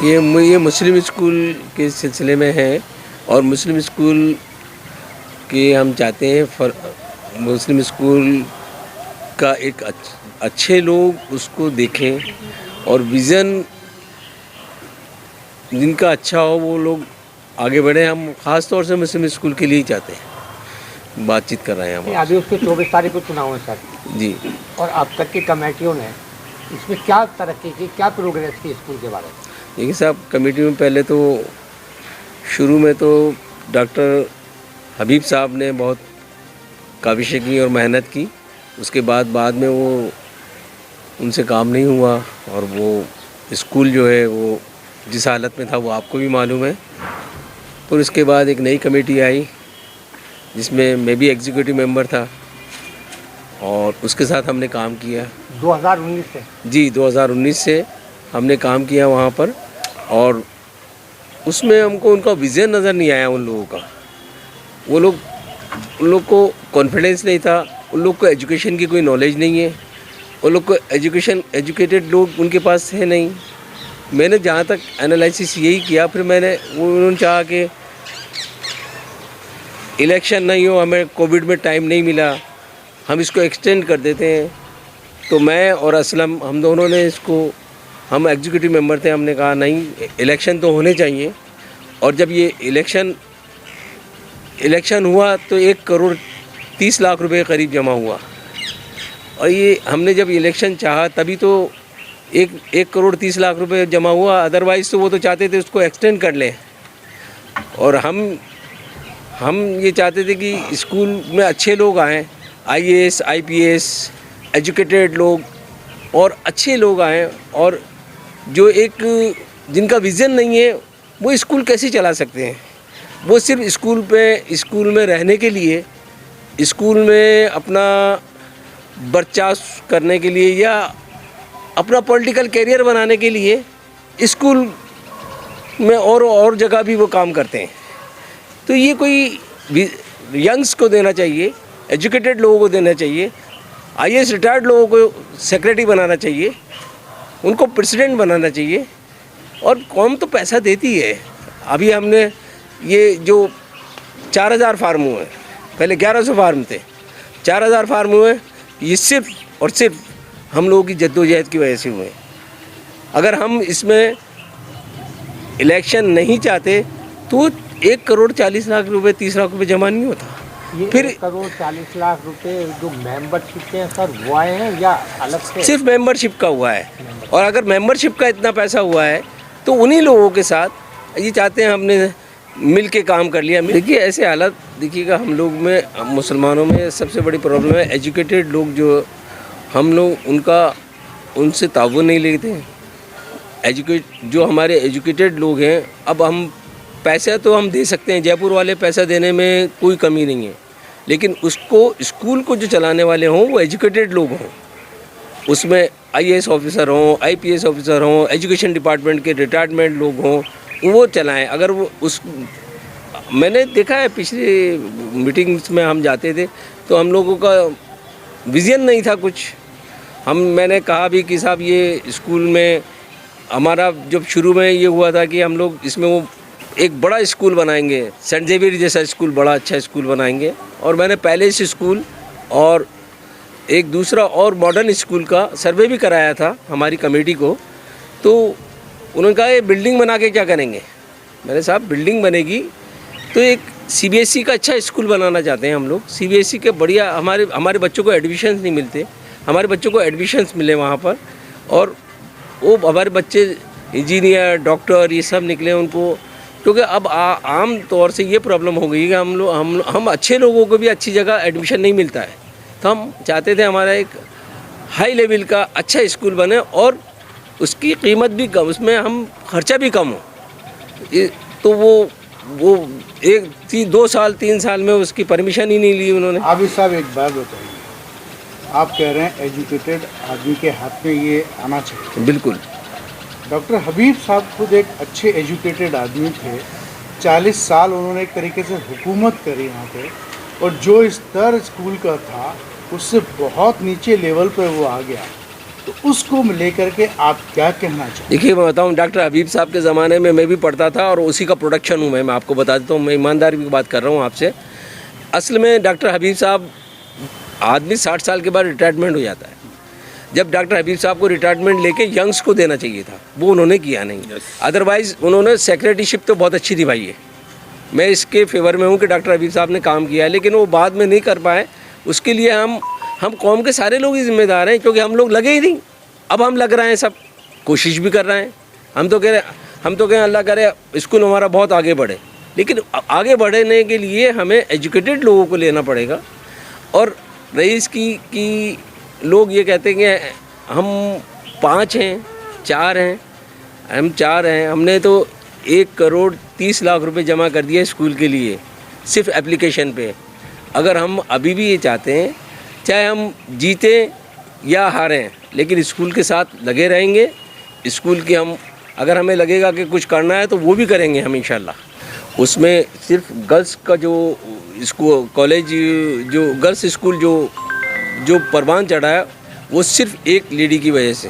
ये मुस्लिम स्कूल के सिलसिले में है और मुस्लिम स्कूल के हम चाहते हैं मुस्लिम स्कूल का एक अच्छे लोग उसको देखें और विज़न जिनका अच्छा हो वो लोग आगे बढ़े। हम ख़ास तौर से मुस्लिम स्कूल के लिए ही चाहते हैं, बातचीत कर रहे हैं हम। अभी उसके 24 तारीख को चुनाव है सर जी, और अब तक की कमेटियों ने इसमें क्या तरक्की की, क्या प्रोग्रेस की स्कूल के बारे में? देखिए साहब, कमेटी में पहले तो शुरू में तो डॉक्टर हबीब साहब ने बहुत काविशें की और मेहनत की। उसके बाद में वो उनसे काम नहीं हुआ और वो स्कूल जो है वो जिस हालत में था वो आपको भी मालूम है। फिर उसके बाद एक नई कमेटी आई जिसमें मैं भी एग्जीक्यूटिव मेंबर था और उसके साथ हमने काम किया 2019 से। जी, 2019 से हमने काम किया वहाँ पर और उसमें हमको उनका विज़न नज़र नहीं आया उन लोगों का। उन लोग को कॉन्फिडेंस नहीं था, उन लोग को एजुकेशन की कोई नॉलेज नहीं है, उन लोग को एजुकेटेड लोग उनके पास है नहीं। मैंने जहाँ तक एनालिसिस यही किया, फिर उन्होंने चाहा कि इलेक्शन नहीं हो, हमें कोविड में टाइम नहीं मिला, हम इसको एक्सटेंड कर देते हैं। तो मैं और असलम हम दोनों ने हम एग्जीक्यूटिव मेंबर थे, हमने कहा नहीं, इलेक्शन तो होने चाहिए। और जब ये इलेक्शन हुआ तो 1,30,00,000 रुपये करीब जमा हुआ और ये हमने जब इलेक्शन चाहा तभी तो 1,30,00,000 रुपये जमा हुआ। अदरवाइज़ तो वो तो चाहते थे उसको एक्सटेंड कर लें और हम ये चाहते थे कि स्कूल में अच्छे लोग आएँ, IAS, IPS, एजुकेटेड लोग और अच्छे लोग आएँ और जो जिनका विज़न नहीं है वो स्कूल कैसे चला सकते हैं। वो सिर्फ स्कूल में रहने के लिए, स्कूल में अपना वर्चस्व करने के लिए या अपना पॉलिटिकल कैरियर बनाने के लिए स्कूल में और जगह भी वो काम करते हैं। तो ये कोई यंग्स को देना चाहिए, एजुकेटेड लोगों को देना चाहिए, IAS रिटायर्ड लोगों को सेक्रेटरी बनाना चाहिए, उनको प्रेसिडेंट बनाना चाहिए। और कौम तो पैसा देती है। अभी हमने ये जो 4,000 फार्म हुए, पहले 1,100 फार्म थे, 4,000 फार्म हुए, ये सिर्फ और सिर्फ हम लोगों की जद्दोजहद की वजह से हुए। अगर हम इसमें इलेक्शन नहीं चाहते तो 1,40,00,000 रुपये 30,00,000 रुपये जमा नहीं होता। फिर 1,40,00,000 रुपये जो मेंबरशिप के सर वो आए हैं या अलग से? सिर्फ मेंबरशिप का हुआ है। और अगर मेंबरशिप का इतना पैसा हुआ है तो उन्हीं लोगों के साथ ये चाहते हैं हमने मिल के काम कर लिया। देखिए ऐसे हालत देखिएगा, हम लोग में, मुसलमानों में सबसे बड़ी प्रॉब्लम है एजुकेटेड लोग जो हम लोग उनसे ताउन नहीं लेते हैं। जो हमारे एजुकेटेड लोग हैं, अब हम पैसा तो हम दे सकते हैं, जयपुर वाले पैसा देने में कोई कमी नहीं है, लेकिन स्कूल को जो चलाने वाले हों वो एजुकेटेड लोग हों, उसमें IAS ऑफिसर हों, IPS ऑफिसर हों, एजुकेशन डिपार्टमेंट के रिटायरमेंट लोग हों, वो चलाएं। अगर मैंने देखा है पिछले मीटिंग्स में हम जाते थे तो हम लोगों का विज़न नहीं था कुछ। मैंने कहा भी कि साहब ये स्कूल में हमारा जब शुरू में ये हुआ था कि हम लोग इसमें वो एक बड़ा स्कूल बनाएंगे, सेंट जेवियर जैसा स्कूल, बड़ा अच्छा स्कूल बनाएंगे। और मैंने पहले इस स्कूल और एक दूसरा और मॉडर्न स्कूल का सर्वे भी कराया था हमारी कमेटी को। तो उन्होंने कहा ये बिल्डिंग बना के क्या करेंगे। मैंने साहब बिल्डिंग बनेगी तो एक CBSE का अच्छा स्कूल बनाना चाहते हैं हम लोग। CBSE के बढ़िया हमारे बच्चों को एडमिशन्स नहीं मिलते, हमारे बच्चों को एडमिशन्स मिले वहाँ पर और वो हमारे बच्चे इंजीनियर, डॉक्टर ये सब निकले उनको। क्योंकि अब आम तौर से ये प्रॉब्लम हो गई कि हम अच्छे लोगों को भी अच्छी जगह एडमिशन नहीं मिलता है। तो हम चाहते थे हमारा एक हाई लेवल का अच्छा स्कूल बने और उसकी कीमत भी कम, उसमें हम खर्चा भी कम हो। तो वो 2 साल 3 साल में उसकी परमिशन ही नहीं ली उन्होंने। आबिद साहब एक बात बताइए, आप कह रहे हैं एजुकेटेड आदमी के हाथ में ये आना चाहिए। बिल्कुल। डॉक्टर हबीब साहब खुद एक अच्छे एजुकेटेड आदमी थे, 40 साल उन्होंने एक तरीके से हुकूमत करी यहाँ पे और जो स्तर स्कूल का था उससे बहुत नीचे लेवल पर वो आ गया। तो उसको लेकर के आप क्या कहना चाहेंगे? देखिए मैं बताऊं, डॉक्टर हबीब साहब के ज़माने में मैं भी पढ़ता था और उसी का प्रोडक्शन हूँ मैं आपको बता देता हूँ, मैं ईमानदारी की बात कर रहा हूँ आपसे। असल में डॉक्टर हबीब साहब, आदमी 60 साल के बाद रिटायरमेंट हो जाता है। जब डॉक्टर हबीब साहब को रिटायरमेंट लेके यंग्स को देना चाहिए था, वो उन्होंने किया नहीं। अदरवाइज़ उन्होंने सेक्रेटरीशिप तो बहुत अच्छी निभाई है, मैं इसके फेवर में हूँ कि डॉक्टर हबीब साहब ने काम किया है, लेकिन वो बाद में नहीं कर पाए। उसके लिए हम कौम के सारे लोग ही जिम्मेदार हैं, क्योंकि हम लोग लगे ही नहीं। अब हम लग रहे हैं, सब कोशिश भी कर रहे हैं। हम तो कह रहे हैं अल्लाह करे स्कूल हमारा बहुत आगे बढ़े, लेकिन आगे बढ़ने के लिए हमें एजुकेटेड लोगों को लेना पड़ेगा। और रही इसकी कि लोग ये कहते हैं कि हम 5 हैं, 4 हैं, हम 4 हैं, हमने तो 1,30,00,000 रुपए जमा कर दिए स्कूल के लिए सिर्फ एप्लीकेशन पे। अगर हम अभी भी ये चाहते हैं, चाहे हम जीतें या हारें, लेकिन स्कूल के साथ लगे रहेंगे। स्कूल की अगर हमें लगेगा कि कुछ करना है तो वो भी करेंगे हम इंशाल्लाह। उसमें सिर्फ गर्ल्स का जो स्कूल कॉलेज जो गर्ल्स स्कूल जो परवान चढ़ा है वो सिर्फ एक लेडी की वजह से।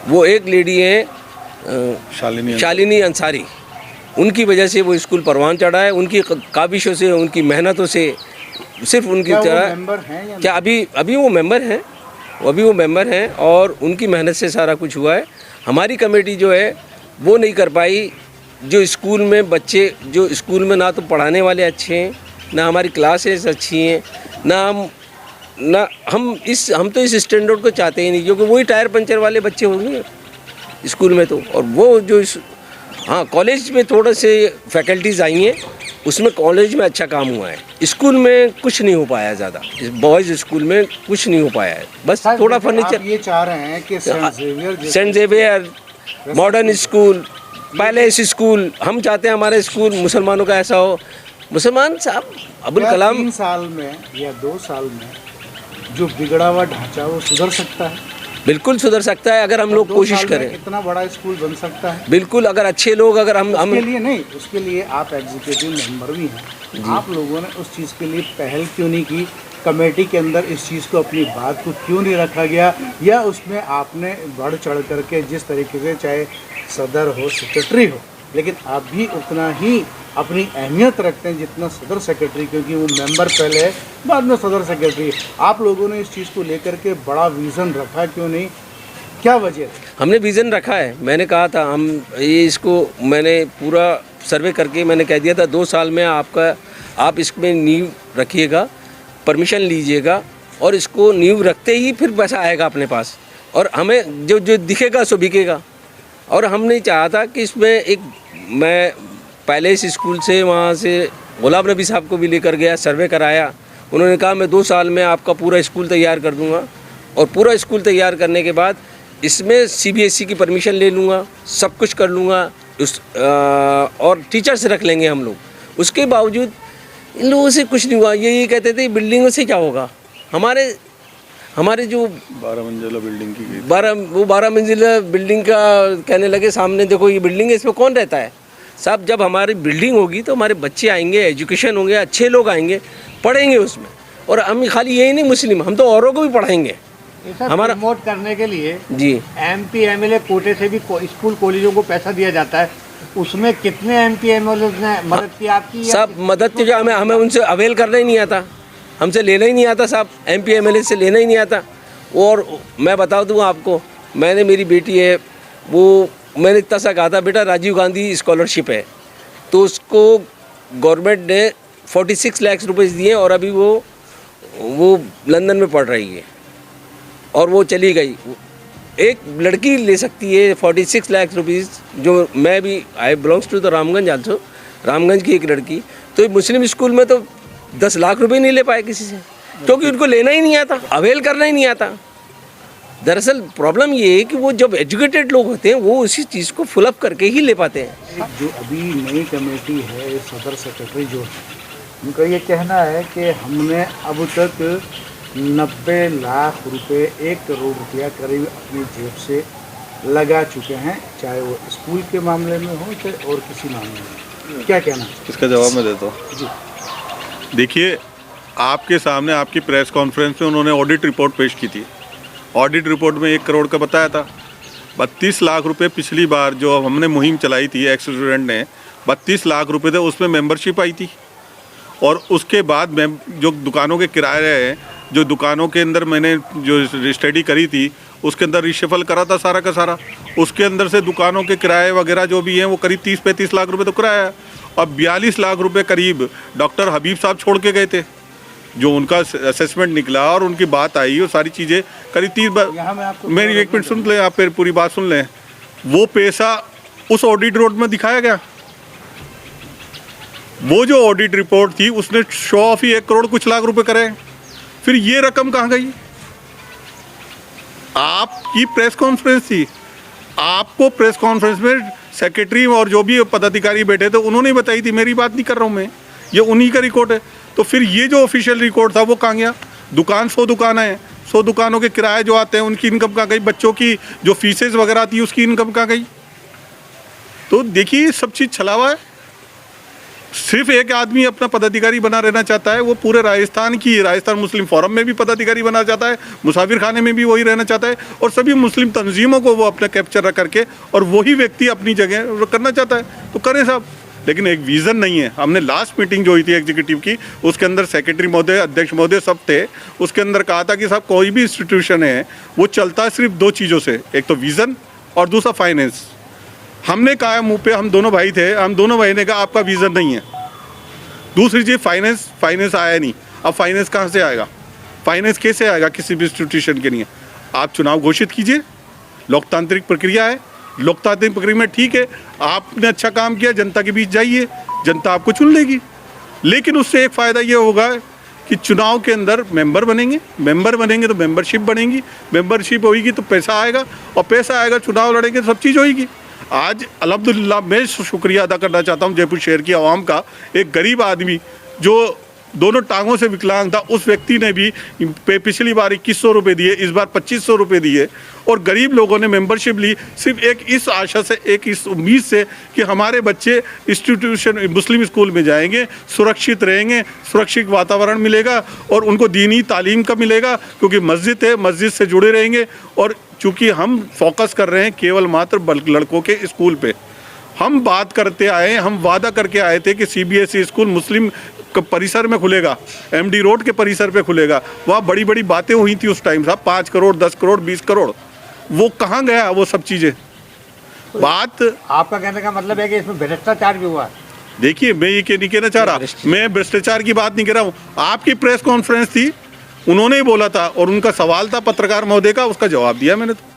वो एक लेडी है शालिनी अंसारी, उनकी वजह से वो स्कूल परवान चढ़ा है। उनकी काबिशों से, उनकी मेहनतों से, सिर्फ उनकी तरह। क्या अभी वो मेंबर हैं? अभी वो मेंबर हैं और उनकी मेहनत से सारा कुछ हुआ है। हमारी कमेटी जो है वो नहीं कर पाई। जो स्कूल में बच्चे, जो स्कूल में ना तो पढ़ाने वाले अच्छे हैं, ना हमारी क्लासेस अच्छी हैं, हम तो इस स्टैंडर्ड को चाहते ही नहीं, क्योंकि वही टायर पंचर वाले बच्चे होंगे स्कूल में तो। और वो जो हाँ, कॉलेज में थोड़े से फैकल्टीज़ आई हैं, उसमें कॉलेज में अच्छा काम हुआ है। स्कूल में कुछ नहीं हो पाया ज़्यादा, बॉयज़ स्कूल में कुछ नहीं हो पाया है, बस थोड़ा फर्नीचर। ये चाह रहे हैं कि Saint Xavier Modern School, Palace School, हम चाहते हैं हमारे स्कूल मुसलमानों का ऐसा हो। मुसलमान साहब अबुल कलाम 3 साल में या 2 साल में जो बिगड़ा हुआ ढांचा वो सुधर सकता है? बिल्कुल सुधर सकता है अगर हम लोग कोशिश करें। इतना बड़ा स्कूल बन सकता है बिल्कुल, अगर अच्छे लोग, अगर हम उसके लिए नहीं, उसके लिए आप एग्जीक्यूटिव मेंबर भी हैं, आप लोगों ने उस चीज़ के लिए पहल क्यों नहीं की? कमेटी के अंदर इस चीज़ को, अपनी बात को क्यों नहीं रखा गया? या उसमें आपने बढ़ चढ़ करके जिस तरीके से, चाहे सदर हो, सेक्रेटरी हो, लेकिन आप भी उतना ही अपनी अहमियत रखते हैं जितना सदर सेक्रेटरी, क्योंकि वो मेंबर पहले है, बाद में सदर सेक्रेटरी। आप लोगों ने इस चीज़ को लेकर के बड़ा विज़न रखा क्यों नहीं? क्या वजह? हमने विज़न रखा है, मैंने कहा था इसको मैंने पूरा सर्वे करके मैंने कह दिया था 2 साल में आप इसमें नींव रखिएगा, परमिशन लीजिएगा, और इसको नींव रखते ही फिर पैसा आएगा अपने पास, और हमें जो दिखेगा सो बिकेगा। और हमने चाहा था कि इसमें मैं पैलेस स्कूल से, वहाँ से गुलाम नबी साहब को भी लेकर गया, सर्वे कराया। उन्होंने कहा मैं 2 साल में आपका पूरा स्कूल तैयार कर दूंगा, और पूरा स्कूल तैयार करने के बाद इसमें CBSE की परमिशन ले लूँगा, सब कुछ कर लूँगा, और टीचर्स रख लेंगे हम लोग। उसके बावजूद इन लोगों से कुछ नहीं हुआ। ये कहते थे बिल्डिंगों से क्या होगा। हमारे जो 12 मंजिला बिल्डिंग की 12 मंजिला बिल्डिंग का कहने लगे, सामने देखो ये बिल्डिंग है, इसमें कौन रहता है साहब। जब हमारी बिल्डिंग होगी तो हमारे बच्चे आएंगे, एजुकेशन होंगे, अच्छे लोग आएंगे, पढ़ेंगे उसमें। और हम खाली यही नहीं मुस्लिम, हम तो औरों को भी पढ़ाएंगे। हमारा प्रमोट करने के लिए जी MP MLA कोटे से भी स्कूल कॉलेजों को पैसा दिया जाता है, उसमें कितने MP MLA ने मदद की आपकी? सब मदद की, हमें उनसे अवेल करना ही नहीं आता, हमसे लेना ही नहीं आता साहब, MP MLA से लेना ही नहीं आता। और मैं बता दूँ आपको, मेरी बेटी है, वो मैंने इतना सा कहा था, बेटा राजीव गांधी स्कॉलरशिप है, तो उसको गवर्नमेंट ने 46 लाख रुपए दिए, और अभी वो लंदन में पढ़ रही है, और वो चली गई। एक लड़की ले सकती है 46 लाख रुपीज़, जो मैं भी I belongs to the Ramganj also, Ramganj की एक लड़की, तो मुस्लिम स्कूल में तो 10 लाख रुपए नहीं ले पाए किसी से, क्योंकि उनको लेना ही नहीं आता, अवेल करना ही नहीं आता। दरअसल प्रॉब्लम ये है कि वो जब एजुकेटेड लोग होते हैं वो उसी चीज़ को फुलअप करके ही ले पाते हैं। जो अभी नई कमेटी है, सदर सेक्रेटरी जो है, उनका ये कहना है कि हमने अब तक 90 लाख रुपए, 1 करोड़ रुपया करीब अपनी जेब से लगा चुके हैं, चाहे वो स्कूल के मामले में हो, चाहे और किसी मामले में। क्या कहना? इसका जवाब मैं देता हूँ जी। देखिए, आपके सामने आपकी प्रेस कॉन्फ्रेंस में उन्होंने ऑडिट रिपोर्ट पेश की थी, ऑडिट रिपोर्ट में 1 करोड़ का बताया था। 32 लाख रुपए पिछली बार जो हमने मुहिम चलाई थी, एक्स स्टूडेंट ने 32 लाख रुपए थे, उसमें मेंबरशिप आई थी। और उसके बाद जो दुकानों के किराए हैं, जो दुकानों के अंदर मैंने जो स्टडी करी थी उसके अंदर रिशफल करा था सारा का सारा। उसके अंदर से दुकानों के किराए वगैरह जो भी हैं वो करीब 30-35 लाख रुपए तो किराया है। अब 42 लाख रुपए करीब डॉक्टर हबीब साहब छोड़ के गए थे। जो उनका असेसमेंट निकला और उनकी बात आई, वो सारी चीज़ें करीब 30 मेरी 1 मिनट सुन लें आप, फिर पूरी बात सुन लें। वो पैसा उस ऑडिट रिपोर्ट में दिखाया गया। वो जो ऑडिट रिपोर्ट थी उसने शो ऑफ ही 1 करोड़ कुछ लाख रुपए करे। फिर ये रकम कहाँ गई? आपकी प्रेस कॉन्फ्रेंस थी, आपको प्रेस कॉन्फ्रेंस में सेक्रेटरी और जो भी पदाधिकारी बैठे थे उन्होंने बताई थी। मेरी बात नहीं कर रहा हूँ मैं, ये उन्हीं का रिकॉर्ड है। तो फिर ये जो ऑफिशियल रिकॉर्ड था वो कहाँ गया? दुकान 100 दुकान है, 100 दुकानों के किराए जो आते हैं उनकी इनकम कहाँ गई? बच्चों की जो फीसेस वगैरह आती है उसकी इनकम कहाँ गई? तो देखिए सब चीज़ छलावा है। सिर्फ एक आदमी अपना पदाधिकारी बना रहना चाहता है, वो पूरे राजस्थान मुस्लिम फोरम में भी पदाधिकारी बना चाहता है, मुसाफिर खाने में भी वही रहना चाहता है, और सभी मुस्लिम तंजीमों को वो अपना कैप्चर करके और वही व्यक्ति अपनी जगह करना चाहता है। तो करें साहब, लेकिन एक विज़न नहीं है। हमने लास्ट मीटिंग जो हुई थी एग्जीक्यूटिव की, उसके अंदर सेक्रेटरी महोदय, अध्यक्ष महोदय सब थे। उसके अंदर कहा था कि साहब कोई भी इंस्टीट्यूशन है वो चलता है सिर्फ 2 चीज़ों से, एक तो विज़न और दूसरा फाइनेंस। हमने कहा मुँह पे, हम दोनों भाई थे, हम दोनों भाई ने कहा आपका विज़न नहीं है। दूसरी चीज़ फाइनेंस आया नहीं। अब फाइनेंस कहाँ से आएगा? फाइनेंस कैसे आएगा किसी भी इंस्टीट्यूशन के लिए? आप चुनाव घोषित कीजिए, लोकतांत्रिक प्रक्रिया है। लोकतांत्रिक प्रक्रिया में ठीक है, आपने अच्छा काम किया, जनता के बीच जाइए, जनता आपको चुन लेगी। लेकिन उससे एक फ़ायदा ये होगा कि चुनाव के अंदर मेंबर बनेंगे तो मेंबरशिप बनेगी, मेंबरशिप होगी तो पैसा आएगा, और पैसा आएगा चुनाव लड़ेंगे तो सब चीज़ होगी। आज अल्हम्दुलिल्लाह मैं शुक्रिया अदा करना चाहता हूँ जयपुर शहर की आवाम का। एक गरीब आदमी जो दोनों टांगों से विकलांग था, उस व्यक्ति ने भी पिछली बार 2100 रुपये दिए, इस बार 2500 रुपये दिए, और गरीब लोगों ने मेंबरशिप ली सिर्फ एक इस आशा से, एक इस उम्मीद से कि हमारे बच्चे इंस्टीट्यूशन मुस्लिम स्कूल में जाएंगे, सुरक्षित रहेंगे, सुरक्षित वातावरण मिलेगा और उनको दीनी तालीम का मिलेगा, क्योंकि मस्जिद है, मस्जिद से जुड़े रहेंगे। और चूँकि हम फोकस कर रहे हैं केवल मात्र लड़कों के स्कूल पे, हम बात करते आए, हम वादा करके आए थे कि CBSE स्कूल मुस्लिम परिसर में खुलेगा, MD रोड के परिसर पे खुलेगा। वहाँ बड़ी बड़ी बातें हुई थी उस टाइम साहब, 5 करोड़ 10 करोड़ 20 करोड़, वो कहाँ गया वो सब चीज़ें? बात आपका कहने का मतलब है कि इसमें भ्रष्टाचार भी हुआ है? देखिए, मैं ये नहीं कहना चाह रहा, मैं भ्रष्टाचार की बात नहीं कर रहा हूँ। आपकी प्रेस कॉन्फ्रेंस थी, उन्होंने ही बोला था, और उनका सवाल था पत्रकार महोदय का, उसका जवाब दिया मैंने तो।